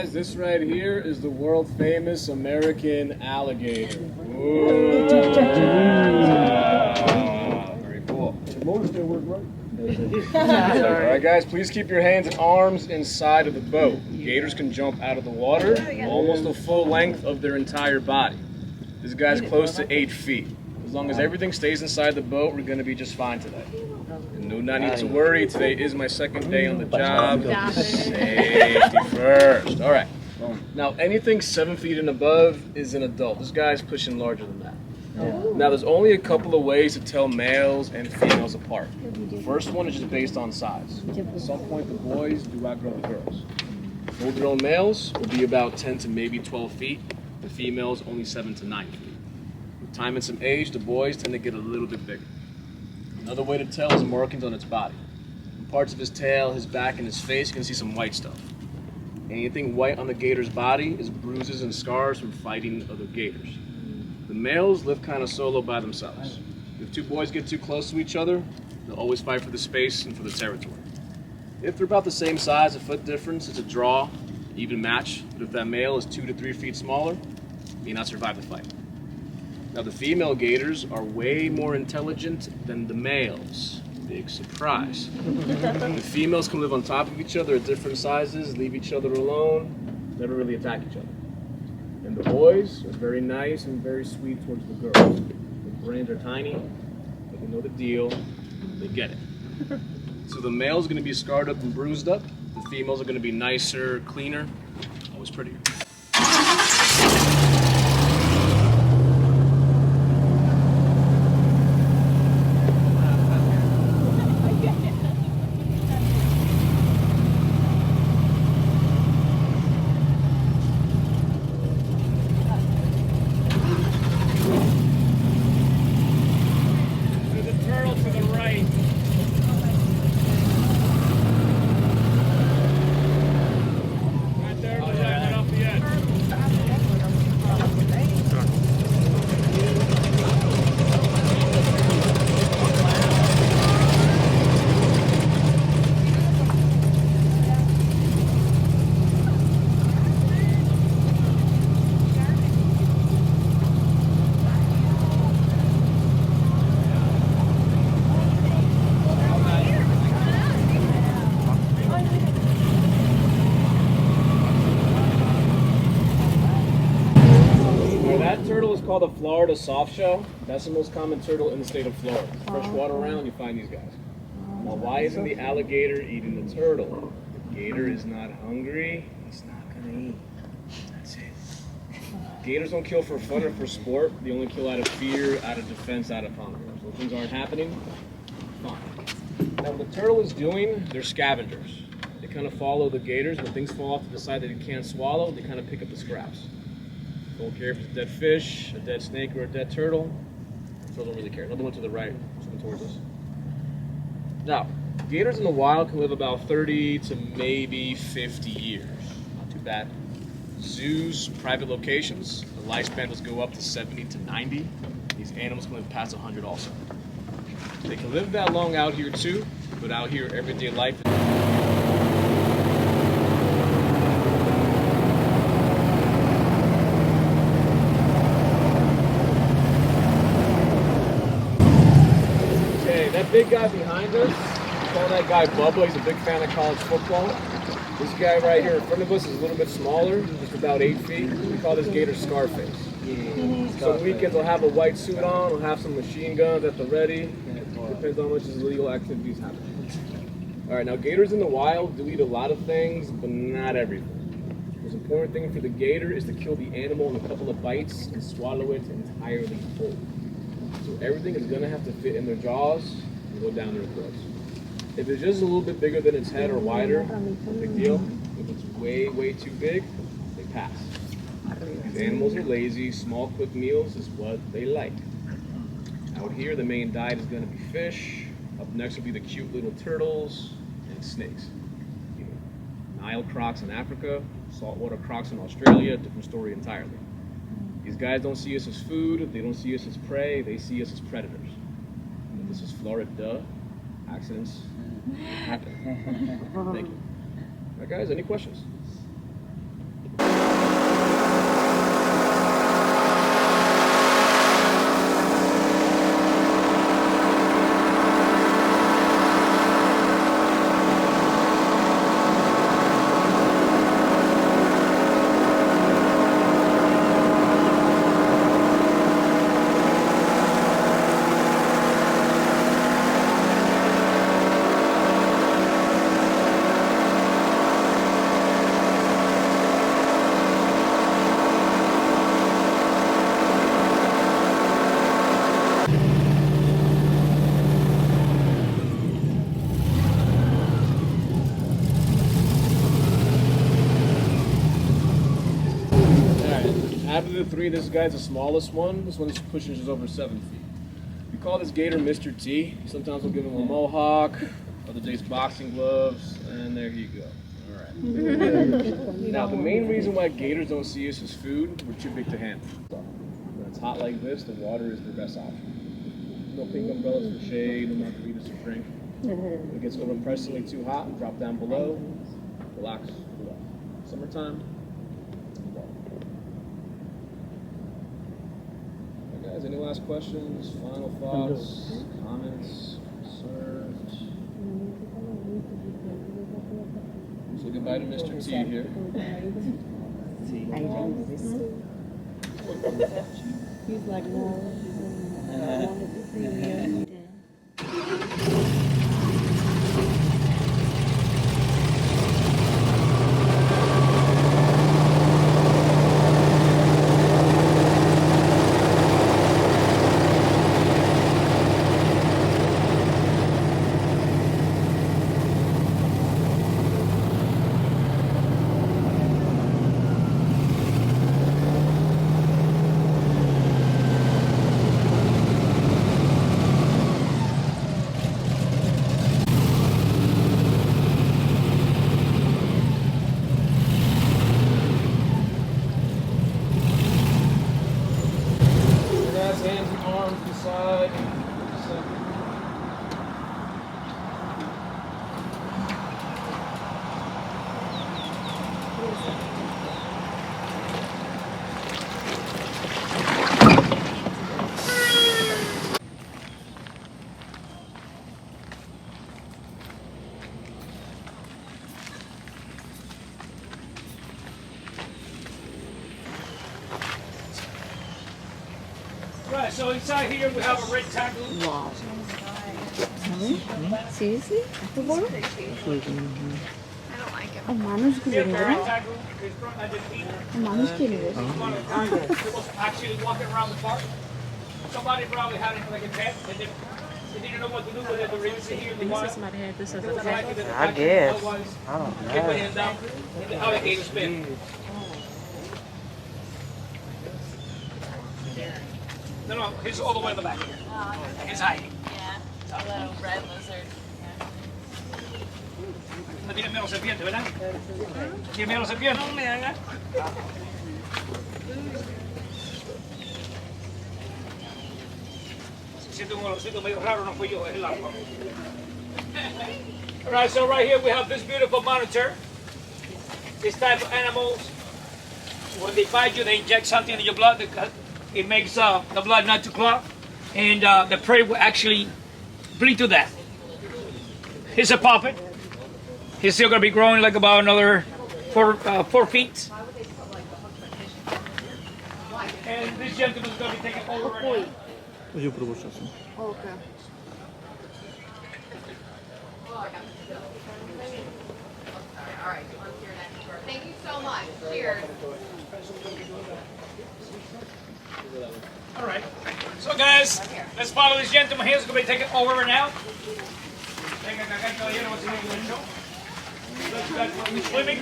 guys, this right here is the world famous American alligator. Ooh. Very cool. Alright guys, please keep your hands and arms inside of the boat. Gators can jump out of the water almost the full length of their entire body. This guy's close to 8 feet. As long as everything stays inside the boat, we're going to be just fine today. And no need to worry, today is my second day on the job. Safety first. Alright. Now anything 7 feet and above is an adult. This guy's pushing larger than that. Now there's only a couple of ways to tell males and females apart. The first one is just based on size. At some point the boys do outgrow the girls. Full-grown males will be about 10 to maybe 12 feet. The females only 7 to 9 feet. With time and some age, the boys tend to get a little bit bigger. Another way to tell is the markings on its body. In parts of his tail, his back, and his face, you can see some white stuff. Anything white on the gator's body is bruises and scars from fighting other gators. The males live kind of solo by themselves. If two boys get too close to each other, they'll always fight for the space and for the territory. If they're about the same size, a foot difference, it's a draw, even match. But if that male is 2 to 3 feet smaller, he may not survive the fight. Now the female gators are way more intelligent than the males. Big surprise. The females can live on top of each other at different sizes, leave each other alone, never really attack each other. And the boys are very nice and very sweet towards the girls. Their brains are tiny, but they know the deal, they get it. So the male's gonna be scarred up and bruised up, the females are gonna be nicer, cleaner, always prettier. That turtle is called a Florida softshell. That's the most common turtle in the state of Florida. Freshwater around, you find these guys. Now, why isn't the alligator eating the turtle? The gator is not hungry. He's not gonna eat. That's it. Gators don't kill for fun or for sport. They only kill out of fear, out of defense, out of hunger. So if things aren't happening, fine. Now, what the turtle is doing, they're scavengers. They kind of follow the gators. When things fall off to the side that it can't swallow, they kind of pick up the scraps. Don't care if it's a dead fish, a dead snake, or a dead turtle. So don't really care. Another one to the right, swimming towards us. Now, gators in the wild can live about 30 to maybe 50 years. Not too bad. Zoos, private locations, the lifespan does go up to 70 to 90. These animals can live past 100 also. They can live that long out here too, but out here everyday life that big guy behind us, we call that guy Bubba. He's a big fan of college football. This guy right here in front of us is a little bit smaller, just about 8 feet. We call this gator Scarface. Some weekends he'll have a white suit on, he'll have some machine guns at the ready. Depends on how much his illegal activities happen. Alright, now gators in the wild do eat a lot of things, but not everything. The most important thing for the gator is to kill the animal in a couple of bites and swallow it entirely whole. So everything is going to have to fit in their jaws and go down their throats. If it's just a little bit bigger than its head or wider, no big deal. If it's way too big, they pass. These animals are lazy. Small, quick meals is what they like. Out here, the main diet is going to be fish. Up next will be the cute little turtles and snakes. You know, Nile crocs in Africa, saltwater crocs in Australia, different story entirely. These guys don't see us as food, they don't see us as prey, they see us as predators. And this is Florida. Accidents happen. Thank you. Alright guys, any questions? to 3. This guy's the smallest one. This one's pushing just over 7 feet. We call this gator Mr. T. Sometimes we'll give him a mohawk, other days boxing gloves, and there you go. All right. Now, the main reason why gators don't see us as food, we're too big to handle. When it's hot like this, the water is their best option. No pink umbrellas for shade, no margaritas to drink. When it gets unimpressively too hot, drop down below, relax, cool off. Summertime, guys, any last questions, final thoughts, comments, concerns? So goodbye to Mr. T here. He's like, no. Hands and arms beside. Right, so inside here we have a red tackle. Wow. Seriously? Eto bolo? Ang manus ko Here, rin the rin. red tackle is from Argentina. Ang manus ko rin rin. He was actually walking around the park. Somebody probably had him like a pet, and they didn't know what to do with it. They were here in the water. I I guess. Otherwise, I don't they put know. him down, and the alligator spin. No, he's all the way in the back here. He's hiding. Yeah, a little red lizard. No tiene miedo a serpiente, ¿verdad? ¿Tiene miedo a serpiente? No me haga. Siento un olorcito medio raro, no fui yo, es el agua. All right, so right here we have this beautiful monitor. This type of animals, when they bite you, they inject something in your blood. It makes the blood not to clot, and the prey will actually bleed to death. He's a puppet. He's still gonna be growing like about another 4 feet. And this gentleman's gonna be taking over right now. Okay. Thank you so much. Cheers. All right. So guys, let's follow this gentleman here. He's gonna be taking over right now. Venga, acá el caballero va a seguir con el show. Let's go swimming.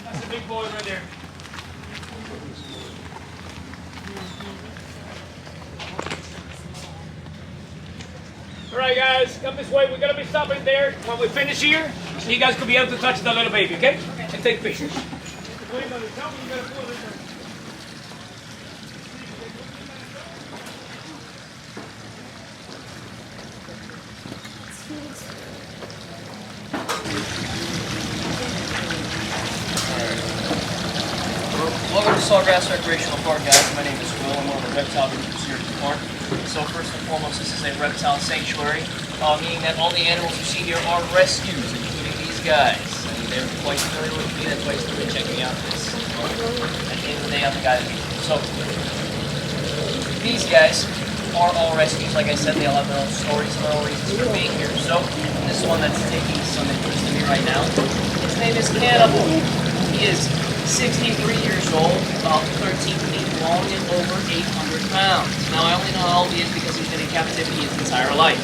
That's a big boy right there. All right, guys, come this way. We're gonna be stopping there when we finish here, so you guys can be able to touch the little baby, okay? And take pictures. Welcome to Sawgrass Recreational Park, guys. My name is Will. I'm one of the reptile keepers here at the park. So first and foremost, this is a reptile sanctuary, meaning that all the animals you see here are rescues, including these guys. I mean, they're quite familiar with me. That's why he's really checking out this. At the end of the day, I'm the guy that keeps them. So these guys are all rescues. Like I said, they all have their own stories and their own reasons for being here. So this one that's taking some interest in me right now, his name is Cannibal. He is 63 years old, about 13 feet long, and over 800 pounds. Now, I only know how old he is because he's been in captivity his entire life.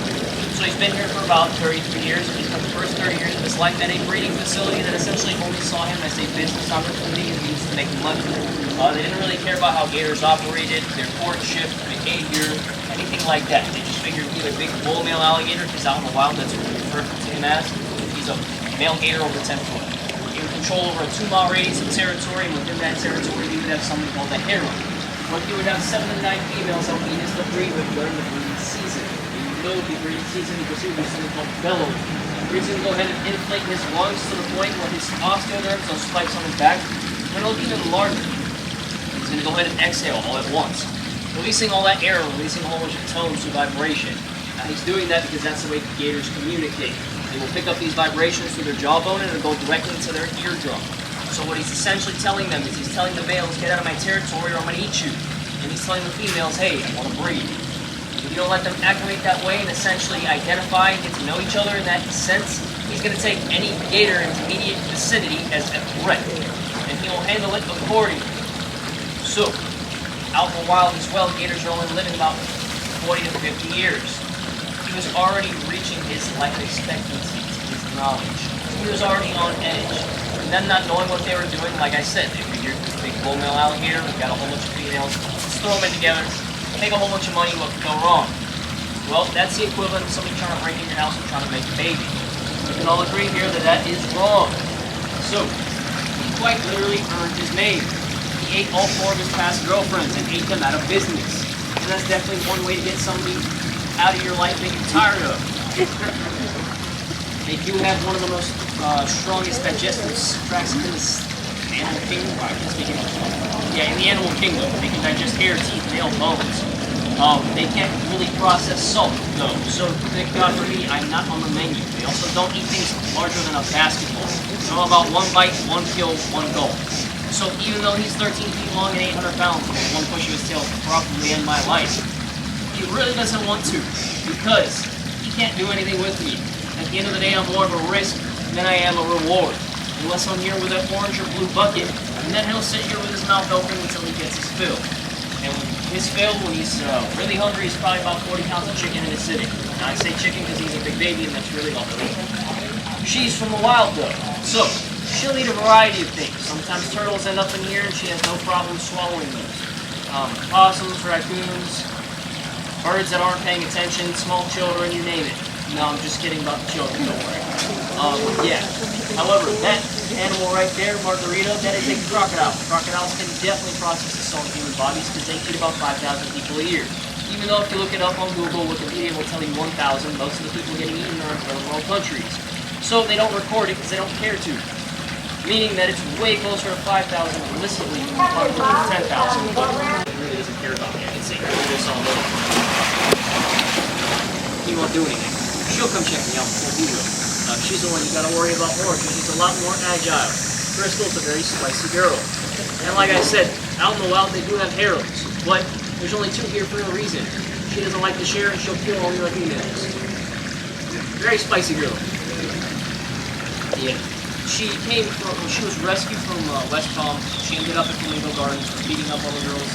So he's been here for about 33 years, and he spent the first 30 years of his life at a breeding facility that essentially only saw him as a business opportunity and means to make money. They didn't really care about how gators operated, their courtship, behavior, anything like that. They just figured he's a big bull male alligator, because out in the wild, that's what we refer to him as. He's a male gator over 10 foot. He would control over a 2-mile radius of territory, and within that territory, he would have something called a harem. But he would have 7 to 9 females that he is to breed with during the breeding season. The breeding season because he was something called bellowing. He's going to go ahead and inflate his lungs to the point where his osteoderms, those spikes on his back, are going to look even larger. He's going to go ahead and exhale all at once, releasing all that air, releasing a whole bunch of tones through vibration. Now he's doing that because that's the way gators communicate. They will pick up these vibrations through their jawbone and it'll go directly into their eardrum. So what he's essentially telling them is he's telling the males, get out of my territory or I'm going to eat you. And he's telling the females, hey, I want to breed. If you don't let them acclimate that way and essentially identify and get to know each other in that sense, he's going to take any gator in his immediate vicinity as a threat, and he will handle it accordingly. So, out in the wild as well, gators are only living about 40 to 50 years. He was already reaching his life expectancy, his knowledge. He was already on edge. And them not knowing what they were doing, like I said, they figured big bull male alligator, we've got a whole bunch of females, let's throw them in together, make a whole bunch of money, what could go wrong? Well, that's the equivalent of somebody trying to break in your house and trying to make a baby. We can all agree here that that is wrong. So, he quite literally earned his name. He ate all 4 of his past girlfriends and ate them out of business. And that's definitely one way to get somebody out of your life that you're tired of. They do have one of the most strongest digestive tracts in this animal kingdom. Yeah, in the animal kingdom, they can digest hair, teeth, nail, bones. They can't really process salt, though. So thank God for me, I'm not on the menu. They also don't eat things larger than a basketball. It's all about 1 bite, 1 kill, 1 goal. So even though he's 13 feet long and 800 pounds, one push of his tail will probably end my life. He really doesn't want to, because he can't do anything with me. At the end of the day, I'm more of a risk than I am a reward. Unless I'm here with that orange or blue bucket, and then he'll sit here with his mouth open until he gets his fill. And when his fill, when he's really hungry, he's probably about 40 pounds of chicken in his sitting. Now I say chicken because he's a big baby and that's really all they eat. She's from the wild though, so she'll eat a variety of things. Sometimes turtles end up in here and she has no problem swallowing those. Possums, raccoons, birds that aren't paying attention, small children, you name it. No, I'm just kidding about the children, don't worry. Yeah. However, that animal right there, Margarita, that is a crocodile. Crocodiles can definitely process the salt in human bodies because they feed about 5,000 people a year. Even though if you look it up on Google, Wikipedia will tell you 1,000. Most of the people getting eaten are in third world countries. So they don't record it because they don't care to. Meaning that it's way closer to 5,000 illicitly compared to 10,000. But he really doesn't care about it. It's this all over. He won't do anything. She'll come check me out before he will. She's the one you gotta worry about more because she's a lot more agile. Crystal's a very spicy girl. And like I said, out in the wild they do have harems, but there's only 2 here for a reason. She doesn't like to share and she'll kill all your females. Very spicy girl. Yeah. She was rescued from West Palm. She ended up at Flamingo Gardens beating up all the girls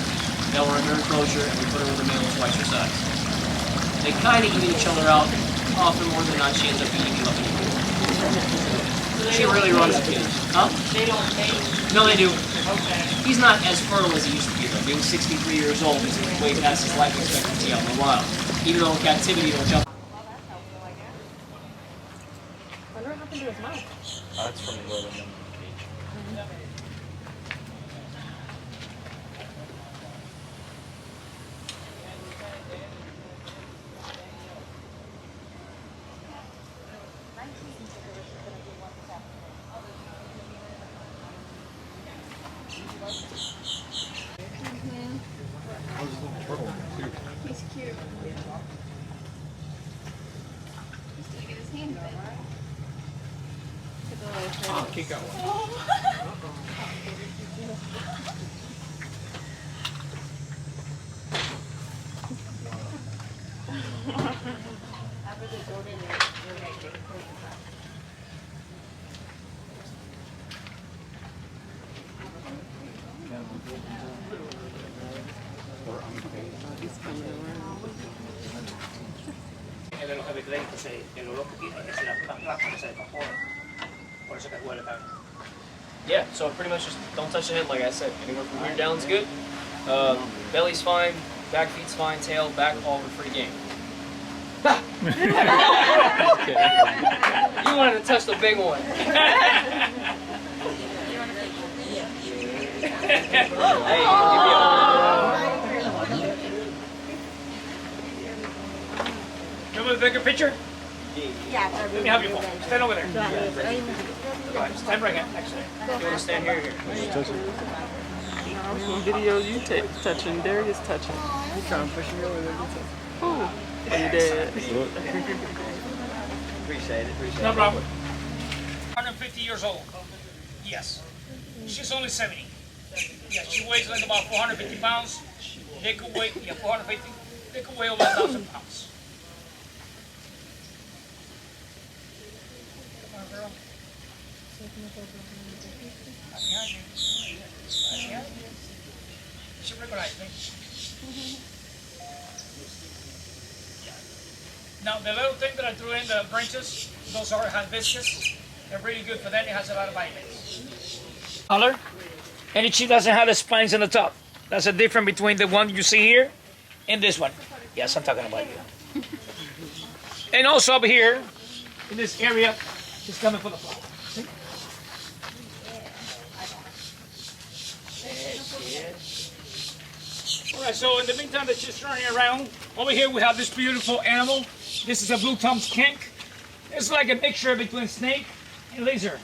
that were in her enclosure and we put her with a male who's twice her size. They kind of even each other out. Often more than not, she ends up eating him up. She really runs the cage. Huh? They don't mate. No, they do. Okay. He's not as fertile as he used to be, though. Being 63 years old, he's way past his life expectancy out in the wild. Even though in captivity, he'll jump. Wonder what happened to his mouth. That's from the world of them in the cage. He's cute. He's gonna get his hand bit. Oh, kick out one. El de los F-30, el olor que tiene es la planta que se descompone. Por eso que huele tan. Yeah, so pretty much just don't touch the head like I said. Anywhere from here down's good. Belly's fine, back feet's fine, tail, back, all in free game. You wanted to touch the big one. Hey, give me You want to take a picture? Yeah. Let me help you. Stand over there. Go ahead, stand right here, next to me. You want to stand here? Video you touching, Darius touching. He's trying to push me over there. Ooh, you did. Appreciate it. No problem. 150 years old. Yes. She's only 70. Yeah, she weighs like about 450 pounds. They could weigh, 450. They could weigh over 1,000 pounds. Come on, girl. Behind you. Behind you. She recognized me. Now, the little thing that I threw in, the branches, those are hibiscus. They're really good for that. It has a lot of vitamins. Color. And she doesn't have the spines on the top. That's the difference between the one you see here and this one. Yes, I'm talking about you. And also up here, in this area, she's coming for the flower. See? All right, so in the meantime that she's turning around, over here we have this beautiful animal. This is a blue-tongued skink. It's like a mixture between snake and lizard.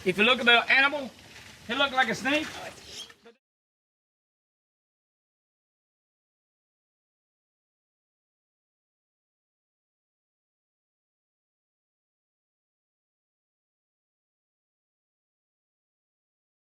If you look at the animal, it looks like a snake.